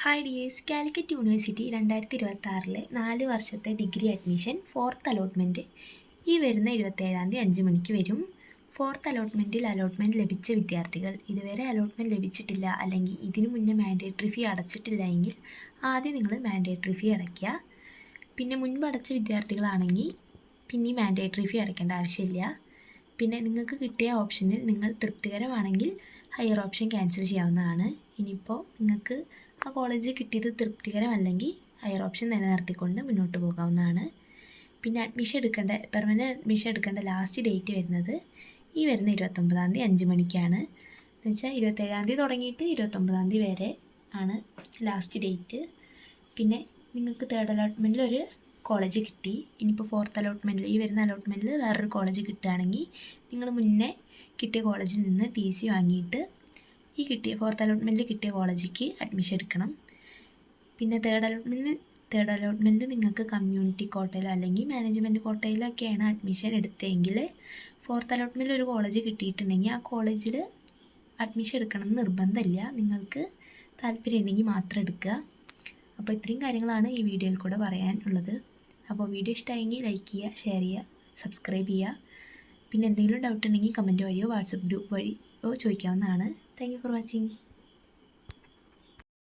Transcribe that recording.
Hi dears, Calicut university 2026 4 വർഷത്തെ degree admission fourth allotment ഈ വരുന്ന 27-ാം തീയതി 5 മണിക്ക് വരും. ഫോർത്ത് അലോട്ട്മെൻറ്റിൽ അലോട്ട്മെൻറ്റ് ലഭിച്ച വിദ്യാർത്ഥികൾ ഇതുവരെ അലോട്ട്മെൻറ്റ് ലഭിച്ചിട്ടില്ല അല്ലെങ്കിൽ ഇതിനു മുന്നേ മാൻഡേറ്ററി ഫീ അടച്ചിട്ടില്ല എങ്കിൽ ആദ്യം നിങ്ങൾ മാൻഡേറ്ററി ഫീ അടയ്ക്കുക. പിന്നെ മുൻപ് അടച്ച വിദ്യാർത്ഥികളാണെങ്കിൽ പിന്നെ മാൻഡേറ്ററി ഫീ അടയ്ക്കേണ്ട ആവശ്യമില്ല. പിന്നെ നിങ്ങൾക്ക് കിട്ടിയ ഓപ്ഷനിൽ നിങ്ങൾ തൃപ്തികരമാണെങ്കിൽ ഹയർ ഓപ്ഷൻ ക്യാൻസൽ ചെയ്യാവുന്നതാണ്. ഇനിയിപ്പോൾ നിങ്ങൾക്ക് ആ കോളേജ് കിട്ടിയത് തൃപ്തികരമല്ലെങ്കിൽ ഹയർ ഓപ്ഷൻ നിലനിർത്തിക്കൊണ്ട് മുന്നോട്ട് പോകാവുന്നതാണ്. പിന്നെ പെർമനൻറ്റ് അഡ്മിഷൻ എടുക്കേണ്ട ലാസ്റ്റ് ഡേറ്റ് വരുന്നത് ഈ വരുന്ന 29-ാം തീയതി 5 മണിക്കാണ്. എന്ന് വെച്ചാൽ 27-ാം തീയതി തുടങ്ങിയിട്ട് 29-ാം തീയതി വരെ ആണ് ലാസ്റ്റ് ഡേറ്റ്. പിന്നെ നിങ്ങൾക്ക് തേർഡ് അലോട്ട്മെൻറ്റിൽ ഒരു കോളേജ് കിട്ടി, ഇനിയിപ്പോൾ ഫോർത്ത് അലോട്ട്മെൻറ്റിൽ ഈ വരുന്ന അലോട്ട്മെൻറ്റിൽ വേറൊരു കോളേജ് കിട്ടുകയാണെങ്കിൽ നിങ്ങൾ മുന്നേ കിട്ടിയ കോളേജിൽ നിന്ന് TC വാങ്ങിയിട്ട് ഈ ഫോർത്ത് അലോട്ട്മെൻറ്റിൽ കിട്ടിയ കോളേജിലേക്ക് അഡ്മിഷൻ എടുക്കണം. പിന്നെ തേർഡ് അലോട്ട്മെൻറ്റ് നിങ്ങൾക്ക് കമ്മ്യൂണിറ്റി കോട്ടയിലോ അല്ലെങ്കിൽ മാനേജ്മെൻറ്റ് കോട്ടയിലൊക്കെയാണ് അഡ്മിഷൻ എടുത്തതെങ്കിൽ ഫോർത്ത് അലോട്ട്മെൻറ്റിൽ ഒരു കോളേജ് കിട്ടിയിട്ടുണ്ടെങ്കിൽ ആ കോളേജിൽ അഡ്മിഷൻ എടുക്കണമെന്ന് നിർബന്ധമില്ല, നിങ്ങൾക്ക് താല്പര്യം ഉണ്ടെങ്കിൽ മാത്രം എടുക്കുക. അപ്പോൾ ഇത്രയും കാര്യങ്ങളാണ് ഈ വീഡിയോയിൽ കൂടെ പറയാനുള്ളത്. അപ്പോൾ വീഡിയോ ഇഷ്ടമായെങ്കിൽ ലൈക്ക് ചെയ്യുക, ഷെയർ ചെയ്യുക, സബ്സ്ക്രൈബ് ചെയ്യുക. പിന്നെ എന്തെങ്കിലും ഡൗട്ട് ഉണ്ടെങ്കിൽ കമൻറ്റ് വഴിയോ വാട്സപ്പ് ഗ്രൂപ്പ് വഴിയോ ചോദിക്കാവുന്നതാണ്. Thank you for watching.